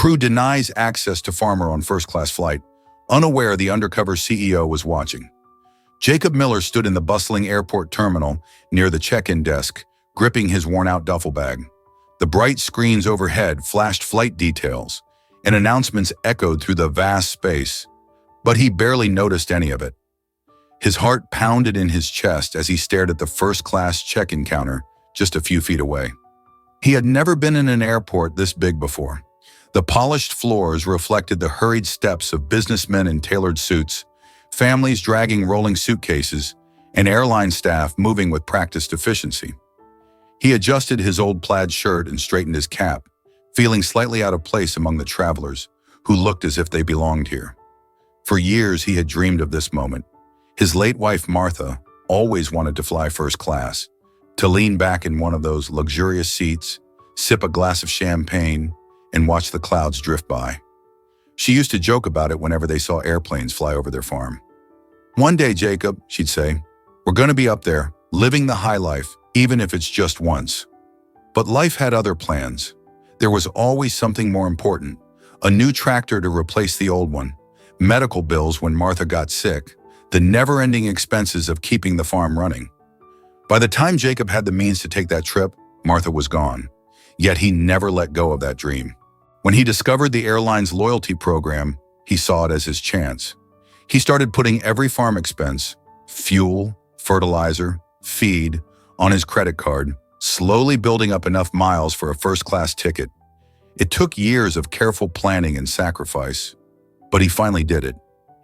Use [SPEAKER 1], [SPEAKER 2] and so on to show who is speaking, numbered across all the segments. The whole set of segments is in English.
[SPEAKER 1] Crew denies access to Farmer on first-class flight, unaware the undercover CEO was watching. Jacob Miller stood in the bustling airport terminal near the check-in desk, gripping his worn-out duffel bag. The bright screens overhead flashed flight details, and announcements echoed through the vast space, but he barely noticed any of it. His heart pounded in his chest as he stared at the first-class check-in counter just a few feet away. He had never been in an airport this big before. The polished floors reflected the hurried steps of businessmen in tailored suits, families dragging rolling suitcases, and airline staff moving with practiced efficiency. He adjusted his old plaid shirt and straightened his cap, feeling slightly out of place among the travelers who looked as if they belonged here. For years, he had dreamed of this moment. His late wife, Martha, always wanted to fly first class, to lean back in one of those luxurious seats, sip a glass of champagne, and watch the clouds drift by. She used to joke about it whenever they saw airplanes fly over their farm. "One day, Jacob," she'd say, "we're going to be up there, living the high life, even if it's just once." But life had other plans. There was always something more important: a new tractor to replace the old one, medical bills when Martha got sick, the never-ending expenses of keeping the farm running. By the time Jacob had the means to take that trip, Martha was gone. Yet he never let go of that dream. When he discovered the airline's loyalty program, he saw it as his chance. He started putting every farm expense, fuel, fertilizer, feed, on his credit card, slowly building up enough miles for a first-class ticket. It took years of careful planning and sacrifice, but he finally did it.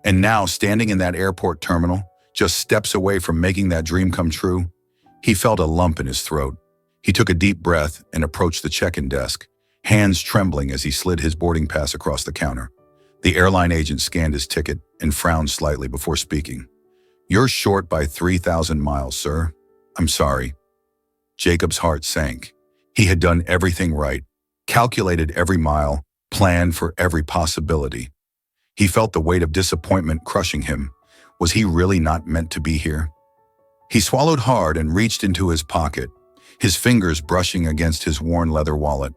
[SPEAKER 1] And now, standing in that airport terminal, just steps away from making that dream come true, he felt a lump in his throat. He took a deep breath and approached the check-in desk, hands trembling as he slid his boarding pass across the counter. The airline agent scanned his ticket and frowned slightly before speaking. "You're short by 3,000 miles, sir. I'm sorry." Jacob's heart sank. He had done everything right, calculated every mile, planned for every possibility. He felt the weight of disappointment crushing him. Was he really not meant to be here? He swallowed hard and reached into his pocket, his fingers brushing against his worn leather wallet.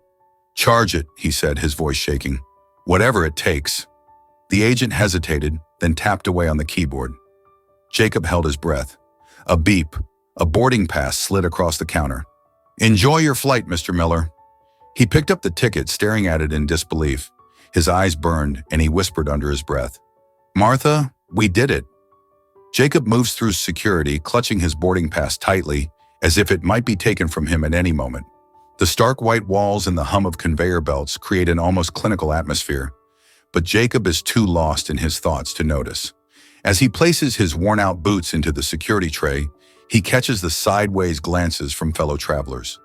[SPEAKER 1] "Charge it," he said, his voice shaking. "Whatever it takes." The agent hesitated, then tapped away on the keyboard. Jacob held his breath. A beep, a boarding pass slid across the counter. "Enjoy your flight, Mr. Miller." He picked up the ticket, staring at it in disbelief. His eyes burned, and he whispered under his breath, "Martha, we did it." Jacob moves through security, clutching his boarding pass tightly, as if it might be taken from him at any moment. The stark white walls and the hum of conveyor belts create an almost clinical atmosphere, but Jacob is too lost in his thoughts to notice. As he places his worn-out boots into the security tray, he catches the sideways glances from fellow travelers.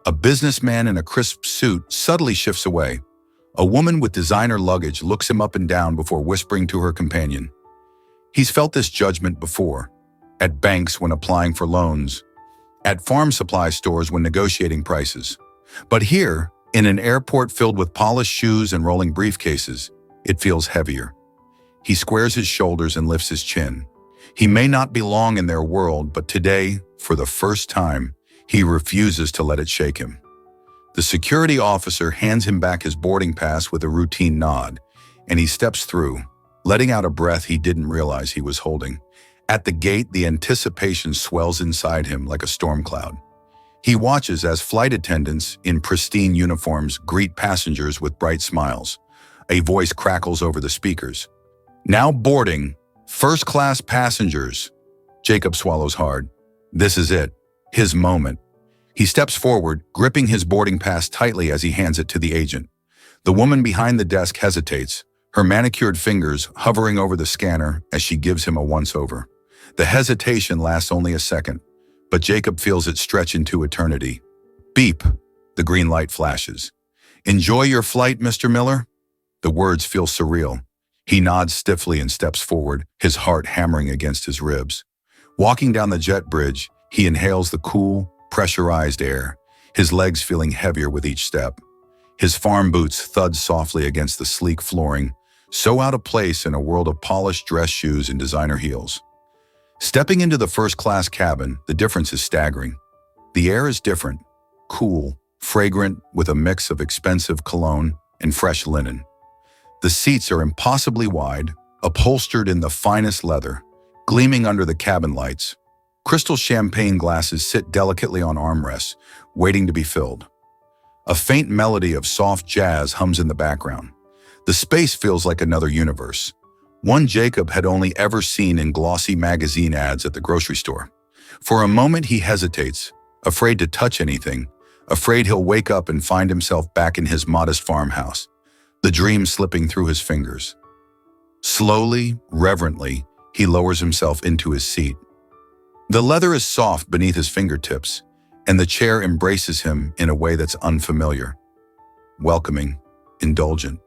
[SPEAKER 1] A businessman in a crisp suit subtly shifts away. A woman with designer luggage looks him up and down before whispering to her companion. He's felt this judgment before, at banks when applying for loans, at farm supply stores when negotiating prices. But here, in an airport filled with polished shoes and rolling briefcases, it feels heavier. He squares his shoulders and lifts his chin. He may not belong in their world, but today, for the first time, he refuses to let it shake him. The security officer hands him back his boarding pass with a routine nod, and he steps through, letting out a breath he didn't realize he was holding. At the gate, the anticipation swells inside him like a storm cloud. He watches as flight attendants in pristine uniforms greet passengers with bright smiles. A voice crackles over the speakers. "Now boarding, first-class passengers." Jacob swallows hard. This is it, his moment. He steps forward, gripping his boarding pass tightly as he hands it to the agent. The woman behind the desk hesitates, her manicured fingers hovering over the scanner as she gives him a once-over. The hesitation lasts only a second, but Jacob feels it stretch into eternity. Beep, the green light flashes. "Enjoy your flight, Mr. Miller?" The words feel surreal. He nods stiffly and steps forward, his heart hammering against his ribs. Walking down the jet bridge, he inhales the cool, pressurized air, his legs feeling heavier with each step. His farm boots thud softly against the sleek flooring, so out of place in a world of polished dress shoes and designer heels. Stepping into the first-class cabin, the difference is staggering. The air is different, cool, fragrant, with a mix of expensive cologne, and fresh linen. The seats are impossibly wide, upholstered in the finest leather, gleaming under the cabin lights. Crystal champagne glasses sit delicately on armrests, waiting to be filled. A faint melody of soft jazz hums in the background. The space feels like another universe, one Jacob had only ever seen in glossy magazine ads at the grocery store. For a moment he hesitates, afraid to touch anything, afraid he'll wake up and find himself back in his modest farmhouse, the dream slipping through his fingers. Slowly, reverently, he lowers himself into his seat. The leather is soft beneath his fingertips, and the chair embraces him in a way that's unfamiliar, welcoming, indulgent.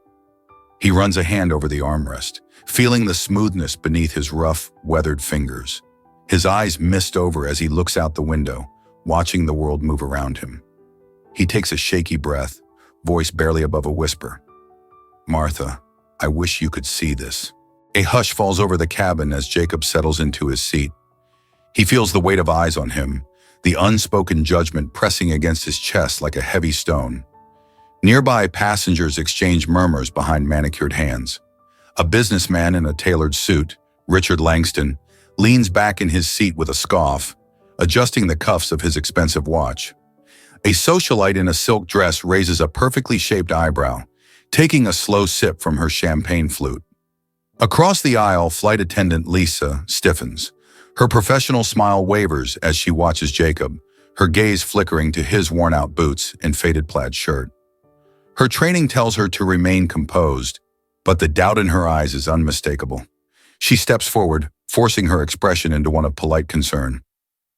[SPEAKER 1] He runs a hand over the armrest, feeling the smoothness beneath his rough, weathered fingers. His eyes mist over as he looks out the window, watching the world move around him. He takes a shaky breath, voice barely above a whisper. "Martha, I wish you could see this." A hush falls over the cabin as Jacob settles into his seat. He feels the weight of eyes on him, the unspoken judgment pressing against his chest like a heavy stone. Nearby, passengers exchange murmurs behind manicured hands. A businessman in a tailored suit, Richard Langston, leans back in his seat with a scoff, adjusting the cuffs of his expensive watch. A socialite in a silk dress raises a perfectly shaped eyebrow, taking a slow sip from her champagne flute. Across the aisle, flight attendant Lisa stiffens. Her professional smile wavers as she watches Jacob, her gaze flickering to his worn-out boots and faded plaid shirt. Her training tells her to remain composed, but the doubt in her eyes is unmistakable. She steps forward, forcing her expression into one of polite concern.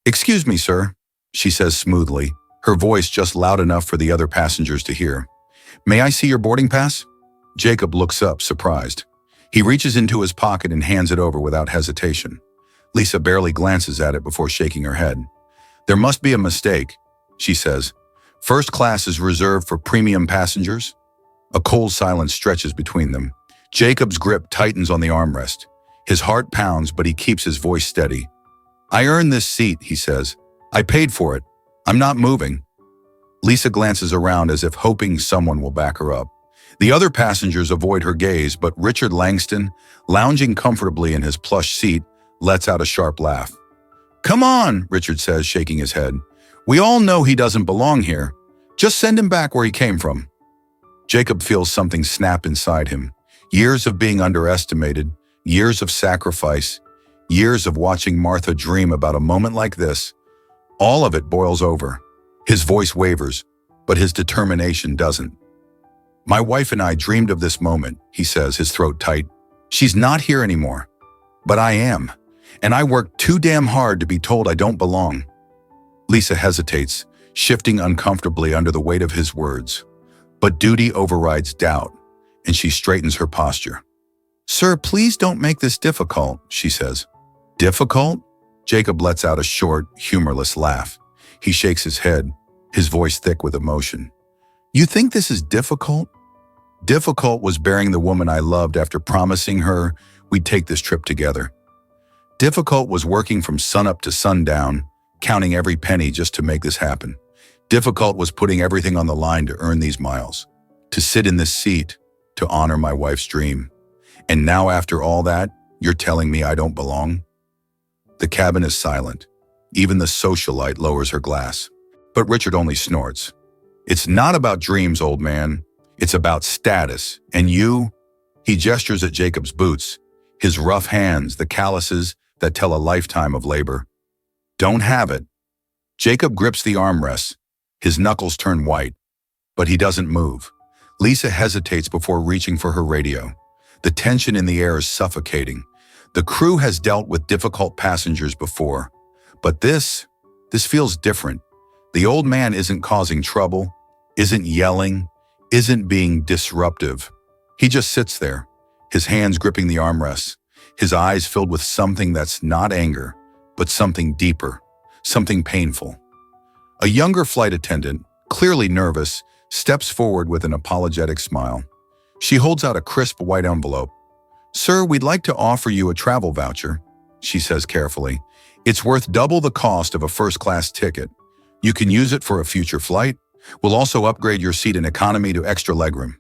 [SPEAKER 1] "Excuse me, sir," she says smoothly, her voice just loud enough for the other passengers to hear. "May I see your boarding pass?" Jacob looks up, surprised. He reaches into his pocket and hands it over without hesitation. Lisa barely glances at it before shaking her head. "There must be a mistake," she says. "First class is reserved for premium passengers." A cold silence stretches between them. Jacob's grip tightens on the armrest. His heart pounds, but he keeps his voice steady. "I earned this seat," he says. "I paid for it. I'm not moving." Lisa glances around as if hoping someone will back her up. The other passengers avoid her gaze, but Richard Langston, lounging comfortably in his plush seat, lets out a sharp laugh. "Come on," Richard says, shaking his head. "We all know he doesn't belong here. Just send him back where he came from." Jacob feels something snap inside him. Years of being underestimated, years of sacrifice, years of watching Martha dream about a moment like this. All of it boils over. His voice wavers, but his determination doesn't. "My wife and I dreamed of this moment," he says, his throat tight. "She's not here anymore. But I am. And I worked too damn hard to be told I don't belong." Lisa hesitates, shifting uncomfortably under the weight of his words. But duty overrides doubt, and she straightens her posture. "Sir, please don't make this difficult," she says. "Difficult?" Jacob lets out a short, humorless laugh. He shakes his head, his voice thick with emotion. "You think this is difficult?" "Difficult was bearing the woman I loved after promising her we'd take this trip together. Difficult was working from sunup to sundown, counting every penny just to make this happen. Difficult was putting everything on the line to earn these miles, to sit in this seat, to honor my wife's dream. And now after all that, you're telling me I don't belong?" The cabin is silent. Even the socialite lowers her glass. But Richard only snorts. "It's not about dreams, old man. It's about status. And you?" He gestures at Jacob's boots, his rough hands, the calluses that tell a lifetime of labor. "Don't have it." Jacob grips the armrests. His knuckles turn white, but he doesn't move. Lisa hesitates before reaching for her radio. The tension in the air is suffocating. The crew has dealt with difficult passengers before, but this feels different. The old man isn't causing trouble, isn't yelling, isn't being disruptive. He just sits there, his hands gripping the armrests, his eyes filled with something that's not anger, but something deeper, something painful. A younger flight attendant, clearly nervous, steps forward with an apologetic smile. She holds out a crisp white envelope. "Sir, we'd like to offer you a travel voucher," she says carefully. "It's worth double the cost of a first-class ticket. You can use it for a future flight. We'll also upgrade your seat in economy to extra legroom."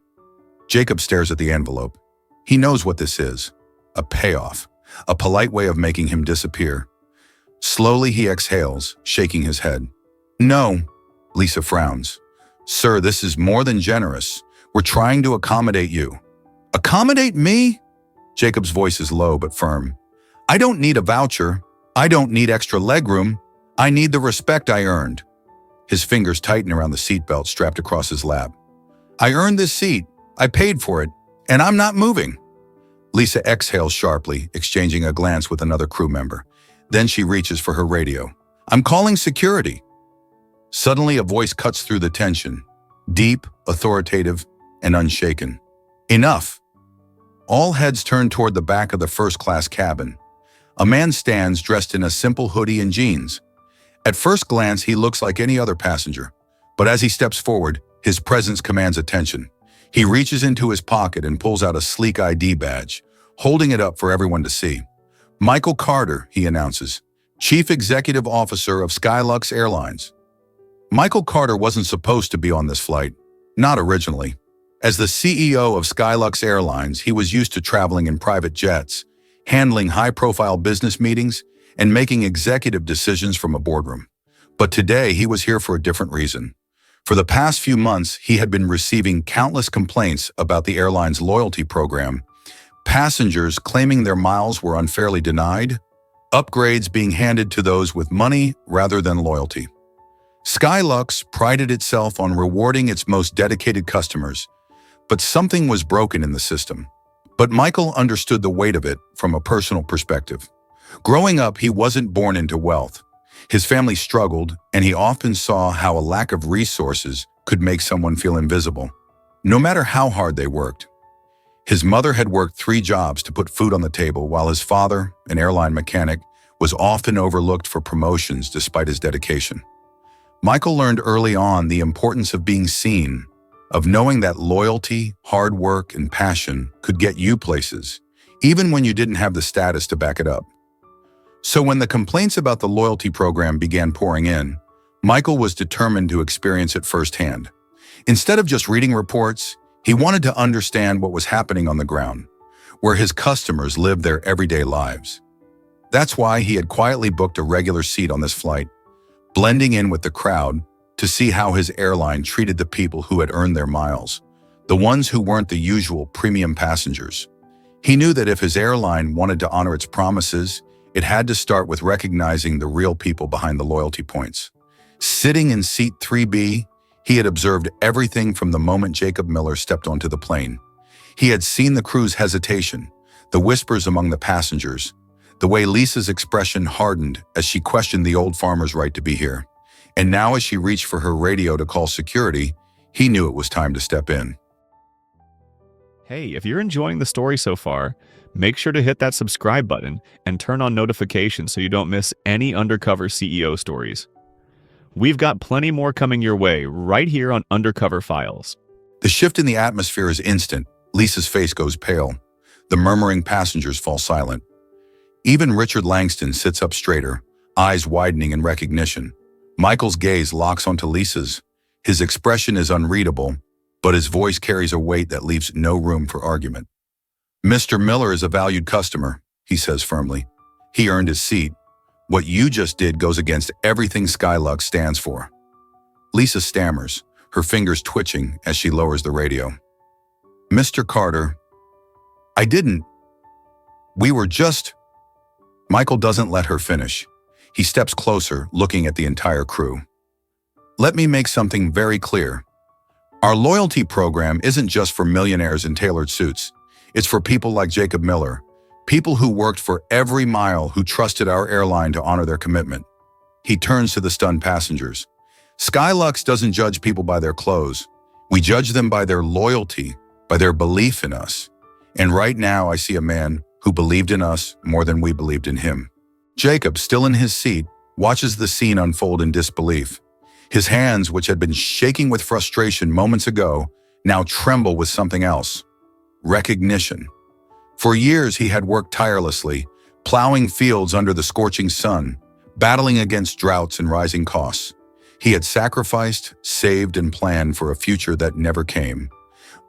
[SPEAKER 1] Jacob stares at the envelope. He knows what this is. A payoff. A polite way of making him disappear. Slowly he exhales, shaking his head. No, Lisa frowns. Sir, this is more than generous. We're trying to accommodate you. Accommodate me? Jacob's voice is low but firm. I don't need a voucher. I don't need extra legroom. I need the respect I earned. His fingers tighten around the seatbelt strapped across his lap. I earned this seat. I paid for it. And I'm not moving. Lisa exhales sharply, exchanging a glance with another crew member. Then she reaches for her radio. I'm calling security. Suddenly, a voice cuts through the tension. Deep, authoritative, and unshaken. Enough. All heads turn toward the back of the first-class cabin. A man stands dressed in a simple hoodie and jeans. At first glance, he looks like any other passenger. But as he steps forward, his presence commands attention. He reaches into his pocket and pulls out a sleek ID badge, holding it up for everyone to see. Michael Carter, he announces, Chief Executive Officer of Skylux Airlines. Michael Carter wasn't supposed to be on this flight. Not originally. As the CEO of Skylux Airlines, he was used to traveling in private jets, handling high-profile business meetings, and making executive decisions from a boardroom. But today, he was here for a different reason. For the past few months, he had been receiving countless complaints about the airline's loyalty program, passengers claiming their miles were unfairly denied, upgrades being handed to those with money rather than loyalty. Skylux prided itself on rewarding its most dedicated customers, but something was broken in the system. But Michael understood the weight of it from a personal perspective. Growing up, he wasn't born into wealth. His family struggled, and he often saw how a lack of resources could make someone feel invisible, no matter how hard they worked. His mother had worked 3 jobs to put food on the table, while his father, an airline mechanic, was often overlooked for promotions despite his dedication. Michael learned early on the importance of being seen, of knowing that loyalty, hard work, and passion could get you places, even when you didn't have the status to back it up. So when the complaints about the loyalty program began pouring in, Michael was determined to experience it firsthand. Instead of just reading reports, he wanted to understand what was happening on the ground, where his customers lived their everyday lives. That's why he had quietly booked a regular seat on this flight, blending in with the crowd to see how his airline treated the people who had earned their miles, the ones who weren't the usual premium passengers. He knew that if his airline wanted to honor its promises, it had to start with recognizing the real people behind the loyalty points. Sitting in seat 3B, he had observed everything from the moment Jacob Miller stepped onto the plane. He had seen the crew's hesitation, the whispers among the passengers, the way Lisa's expression hardened as she questioned the old farmer's right to be here. And now as she reached for her radio to call security, he knew it was time to step in.
[SPEAKER 2] Hey, if you're enjoying the story so far, make sure to hit that subscribe button and turn on notifications so you don't miss any Undercover CEO stories. We've got plenty more coming your way right here on Undercover Files.
[SPEAKER 1] The shift in the atmosphere is instant. Lisa's face goes pale. The murmuring passengers fall silent. Even Richard Langston sits up straighter, eyes widening in recognition. Michael's gaze locks onto Lisa's. His expression is unreadable, but his voice carries a weight that leaves no room for argument. Mr. Miller is a valued customer, he says firmly. He earned his seat. What you just did goes against everything Skylux stands for. Lisa stammers, her fingers twitching as she lowers the radio. Mr. Carter, I didn't. We were just... Michael doesn't let her finish. He steps closer, looking at the entire crew. Let me make something very clear. Our loyalty program isn't just for millionaires in tailored suits. It's for people like Jacob Miller, people who worked for every mile, who trusted our airline to honor their commitment. He turns to the stunned passengers. Skylux doesn't judge people by their clothes. We judge them by their loyalty, by their belief in us. And right now I see a man who believed in us more than we believed in him. Jacob, still in his seat, watches the scene unfold in disbelief. His hands, which had been shaking with frustration moments ago, now tremble with something else. Recognition. For years he had worked tirelessly, plowing fields under the scorching sun, battling against droughts and rising costs. He had sacrificed, saved, and planned for a future that never came.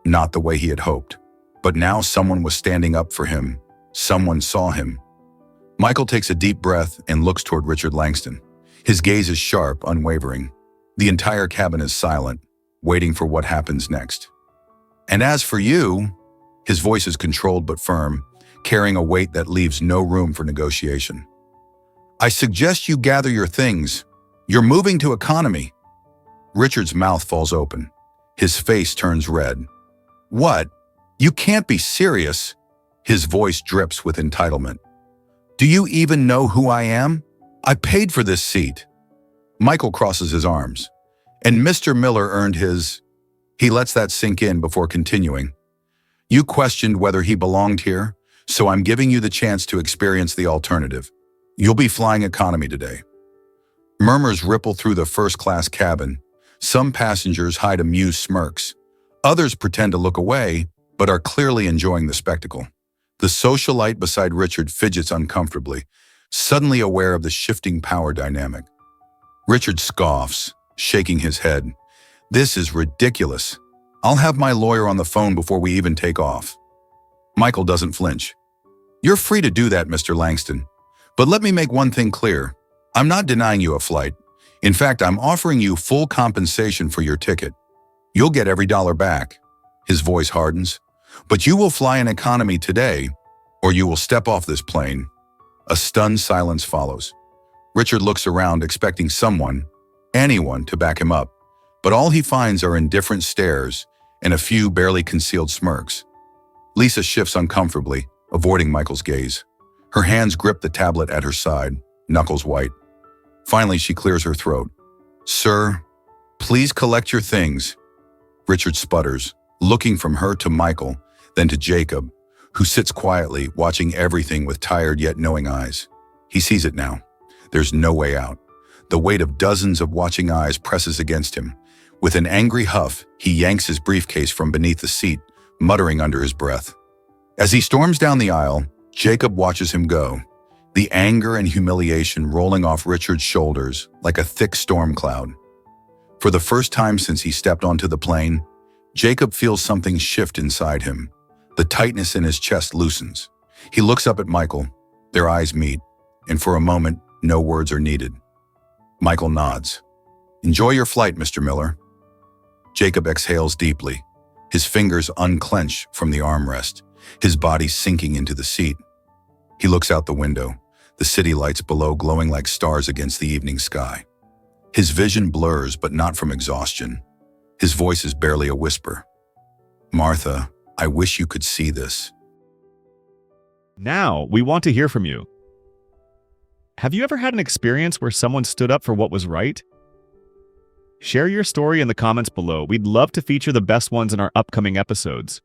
[SPEAKER 1] Not the way he had hoped. But now someone was standing up for him. Someone saw him. Michael takes a deep breath and looks toward Richard Langston. His gaze is sharp, unwavering. The entire cabin is silent, waiting for what happens next. And as for you, his voice is controlled but firm, carrying a weight that leaves no room for negotiation. I suggest you gather your things. You're moving to economy. Richard's mouth falls open. His face turns red. What? You can't be serious. His voice drips with entitlement. Do you even know who I am? I paid for this seat. Michael crosses his arms. And Mr. Miller earned his... He lets that sink in before continuing. You questioned whether he belonged here, so I'm giving you the chance to experience the alternative. You'll be flying economy today. Murmurs ripple through the first-class cabin. Some passengers hide amused smirks. Others pretend to look away, but are clearly enjoying the spectacle. The socialite beside Richard fidgets uncomfortably, suddenly aware of the shifting power dynamic. Richard scoffs, shaking his head. This is ridiculous. I'll have my lawyer on the phone before we even take off. Michael doesn't flinch. You're free to do that, Mr. Langston. But let me make one thing clear. I'm not denying you a flight. In fact, I'm offering you full compensation for your ticket. You'll get every dollar back. His voice hardens. But you will fly in economy today, or you will step off this plane. A stunned silence follows. Richard looks around, expecting someone, anyone, to back him up. But all he finds are indifferent stares and a few barely concealed smirks. Lisa shifts uncomfortably, avoiding Michael's gaze. Her hands grip the tablet at her side, knuckles white. Finally, she clears her throat. Sir, please collect your things. Richard sputters, looking from her to Michael, then to Jacob, who sits quietly, watching everything with tired yet knowing eyes. He sees it now. There's no way out. The weight of dozens of watching eyes presses against him. With an angry huff, he yanks his briefcase from beneath the seat, muttering under his breath. As he storms down the aisle, Jacob watches him go, the anger and humiliation rolling off Richard's shoulders like a thick storm cloud. For the first time since he stepped onto the plane, Jacob feels something shift inside him. The tightness in his chest loosens. He looks up at Michael. Their eyes meet, and for a moment, no words are needed. Michael nods. Enjoy your flight, Mr. Miller. Jacob exhales deeply. His fingers unclench from the armrest, his body sinking into the seat. He looks out the window, the city lights below glowing like stars against the evening sky. His vision blurs, but not from exhaustion. His voice is barely a whisper. Martha, I wish you could see this.
[SPEAKER 2] Now, we want to hear from you. Have you ever had an experience where someone stood up for what was right? Share your story in the comments below. We'd love to feature the best ones in our upcoming episodes.